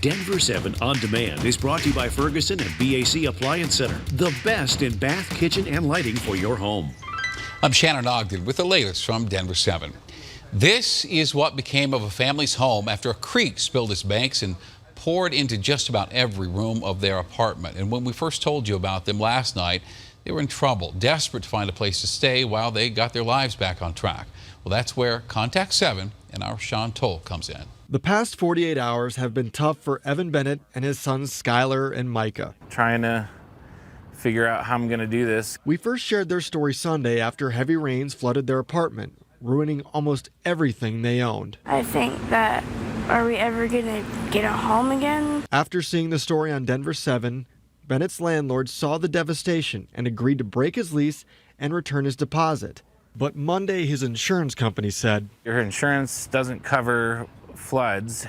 Denver 7 On Demand is brought to you by Ferguson and BAC Appliance Center, the best in bath, kitchen, and lighting for your home. I'm Shannon Ogden with the latest from Denver 7. This is what became of a family's home after a creek spilled its banks and poured into just about every room of their apartment. And when we first told you about them last night, they were in trouble, desperate to find a place to stay while they got their lives back on track. Well, that's where Contact 7 and our Sean Toll comes in. The past 48 hours have been tough for Evan Bennett and his sons Skylar and Micah. Trying to figure out how I'm going to do this. We first shared their story Sunday after heavy rains flooded their apartment, ruining almost everything they owned. I think that, are we ever going to get a home again? After seeing the story on Denver 7, Bennett's landlord saw the devastation and agreed to break his lease and return his deposit. But Monday, his insurance company said, Your insurance doesn't cover floods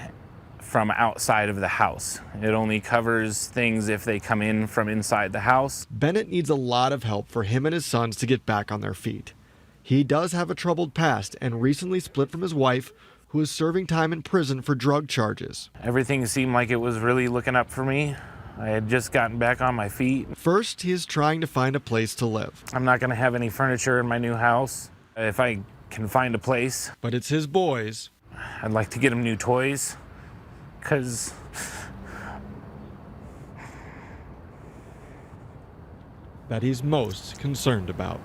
from outside of the house. It only covers things if they come in from inside the house. Bennett needs a lot of help for him and his sons to get back on their feet. He does have a troubled past and recently split from his wife, who is serving time in prison for drug charges. Everything seemed like it was really looking up for me. I had just gotten back on my feet. First, he is trying to find a place to live. I'm not going to have any furniture in my new house. If I can find a place. But it's his boys. I'd like to get them new toys, because that he's most concerned about.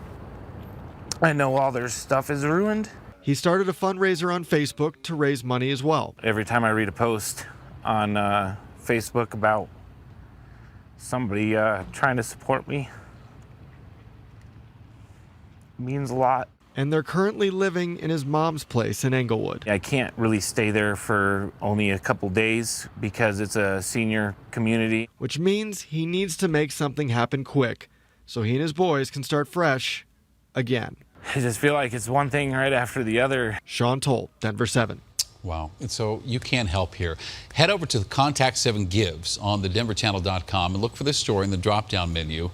I know all their stuff is ruined. He started a fundraiser on Facebook to raise money as well. Every time I read a post on Facebook about somebody trying to support me, it means a lot. And they're currently living in his mom's place in Englewood. I can't really stay there for only a couple days because it's a senior community. Which means he needs to make something happen quick so he and his boys can start fresh again. I just feel like it's one thing right after the other. Sean Toll, Denver 7. Wow. And so you can help here. Head over to the Contact 7 Gives on the denverchannel.com and look for this story in the drop-down menu.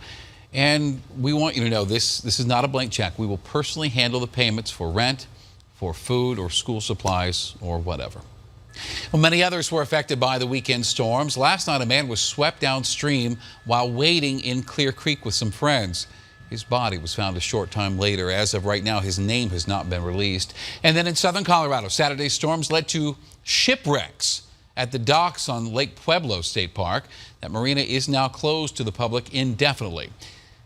And we want you to know this is not a blank check. We will personally handle the payments for rent, for food or school supplies or whatever. Well, many others were affected by the weekend storms. Last night, a man was swept downstream while wading in Clear Creek with some friends. His body was found a short time later. As of right now, his name has not been released. And then in southern Colorado, Saturday's storms led to shipwrecks at the docks on Lake Pueblo State Park. That marina is now closed to the public indefinitely.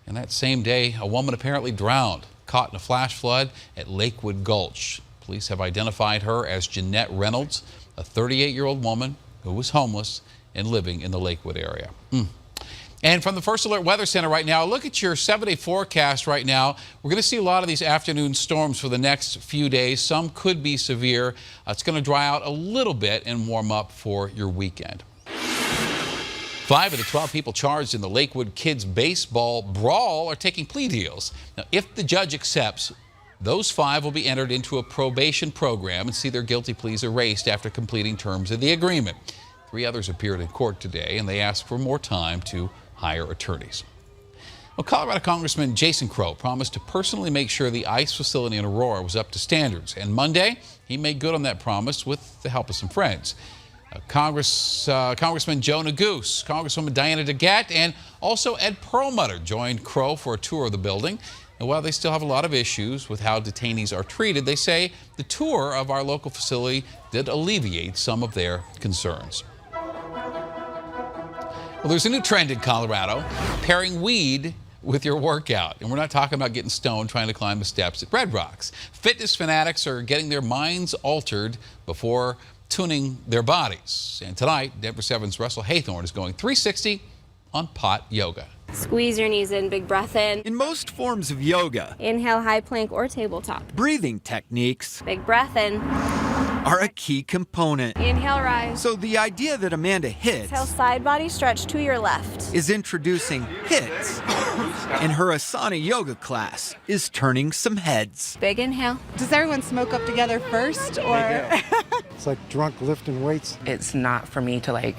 And that same day, a woman apparently drowned, caught in a flash flood at Lakewood Gulch. Police have identified her as Jeanette Reynolds, a 38-year-old woman who was homeless and living in the Lakewood area. And from the First Alert Weather Center right now, look at your 7-day forecast right now. We're going to see a lot of these afternoon storms for the next few days. Some could be severe. It's going to dry out a little bit and warm up for your weekend. 5 of the 12 people charged in the Lakewood kids baseball brawl are taking plea deals. Now, if the judge accepts, those 5 will be entered into a probation program and see their guilty pleas erased after completing terms of the agreement. 3 others appeared in court today, and they asked for more time to hire attorneys. Well, Colorado Congressman Jason Crow promised to personally make sure the ICE facility in Aurora was up to standards. And Monday, he made good on that promise with the help of some friends. Congressman Joe Neguse, Congresswoman Diana DeGette, and also Ed Perlmutter joined Crow for a tour of the building. And while they still have a lot of issues with how detainees are treated, they say the tour of our local facility did alleviate some of their concerns. Well, there's a new trend in Colorado, pairing weed with your workout. And we're not talking about getting stoned trying to climb the steps at Red Rocks. Fitness fanatics are getting their minds altered before tuning their bodies. And tonight, Denver 7's Russell Haythorne is going 360 on pot yoga. Squeeze your knees in, big breath in. In most forms of yoga, Inhale, high plank or tabletop. breathing techniques Big breath in. are a key component. Inhale, rise. So the idea that Amanda hits Exhale, side body stretch to your left. is introducing hits, and her Asana yoga class is turning some heads. Big inhale. Does everyone smoke up together first, or? It's like drunk lifting weights. It's not for me to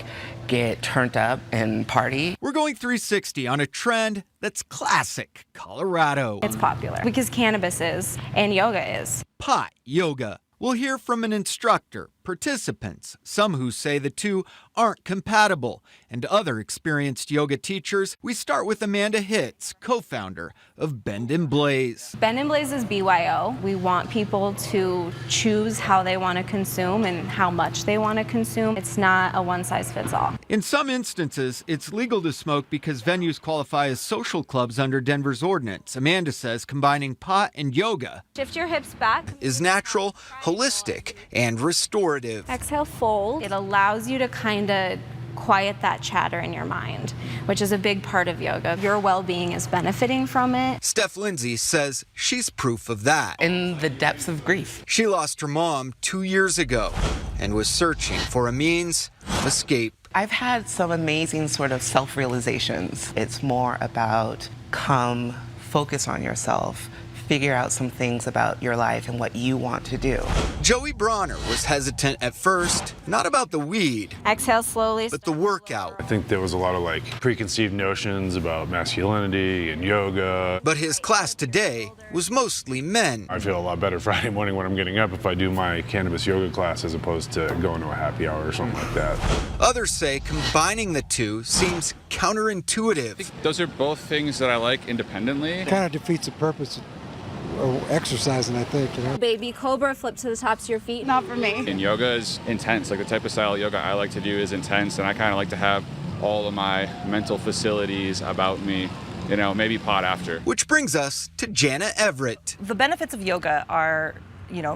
get turned up and party. We're going 360 on a trend that's classic Colorado. It's popular because cannabis is and yoga is. Pot yoga. We'll hear from an instructor, participants, some who say the two aren't compatible, and other experienced yoga teachers. We start with Amanda Hitz, co-founder of Bend and Blaze. Bend and Blaze is BYO. We want people to choose how they want to consume and how much they want to consume. It's not a one-size-fits-all. In some instances, it's legal to smoke because venues qualify as social clubs under Denver's ordinance. Amanda says combining pot and yoga Shift your hips back. is natural, holistic, and restorative. Exhale, fold. It allows you to kind of quiet that chatter in your mind, which is a big part of yoga. Your well-being is benefiting from it. Steph Lindsay says she's proof of that. In the depths of grief. She lost her mom 2 years ago and was searching for a means of escape. I've had some amazing sort of self-realizations. It's more about come, focus on yourself, figure out some things about your life and what you want to do. Joey Bronner was hesitant at first, not about the weed, Exhale slowly. but the workout. I think there was a lot of preconceived notions about masculinity and yoga. But his class today was mostly men. I feel a lot better Friday morning when I'm getting up if I do my cannabis yoga class as opposed to going to a happy hour or something like that. Others say combining the two seems counterintuitive. Those are both things that I like independently. Kind of defeats the purpose of exercising, I think. Baby cobra, flip to the tops of your feet. Not for me. And yoga is intense. Like the type of style of yoga I like to do is intense, and I kind of like to have all of my mental facilities about me, maybe pot after. Which brings us to Jana Everett. The benefits of yoga are,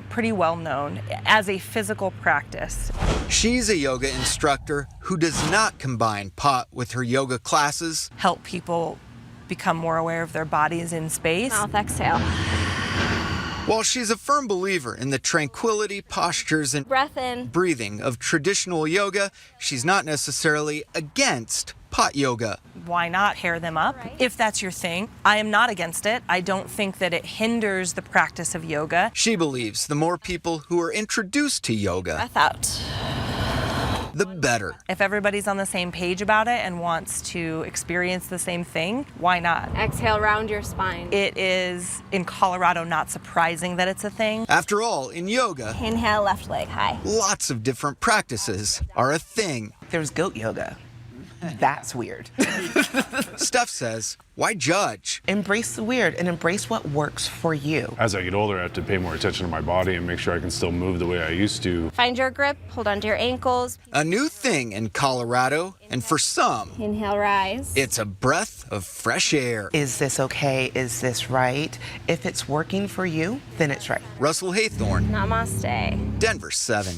pretty well known as a physical practice. She's a yoga instructor who does not combine pot with her yoga classes. Help people become more aware of their bodies in space. Mouth exhale. While she's a firm believer in the tranquility, postures, and Breath in. breathing of traditional yoga, she's not necessarily against pot yoga. Why not pair them up if that's your thing? I am not against it. I don't think that it hinders the practice of yoga. She believes the more people who are introduced to yoga, Breath out. the better. If everybody's on the same page about it and wants to experience the same thing, why not? Exhale, round your spine. It is, in Colorado, not surprising that it's a thing. After all, in yoga, Inhale, left leg high. lots of different practices are a thing. There's goat yoga. That's weird. Steph says, why judge? Embrace the weird and embrace what works for you. As I get older, I have to pay more attention to my body and make sure I can still move the way I used to. Find your grip, hold onto your ankles. A new thing in Colorado, and for some, Inhale, rise. it's a breath of fresh air. Is this okay? Is this right? If it's working for you, then it's right. Russell Haythorne, Namaste. Denver 7.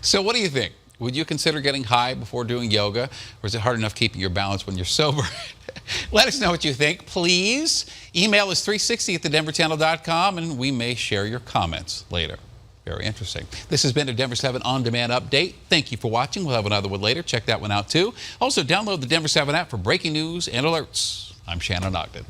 So what do you think? Would you consider getting high before doing yoga, or is it hard enough keeping your balance when you're sober? Let us know what you think, please. Email us 360@thedenverchannel.com, and we may share your comments later. Very interesting. This has been a Denver 7 On-Demand Update. Thank you for watching. We'll have another one later. Check that one out, too. Also, download the Denver 7 app for breaking news and alerts. I'm Shannon Ogden.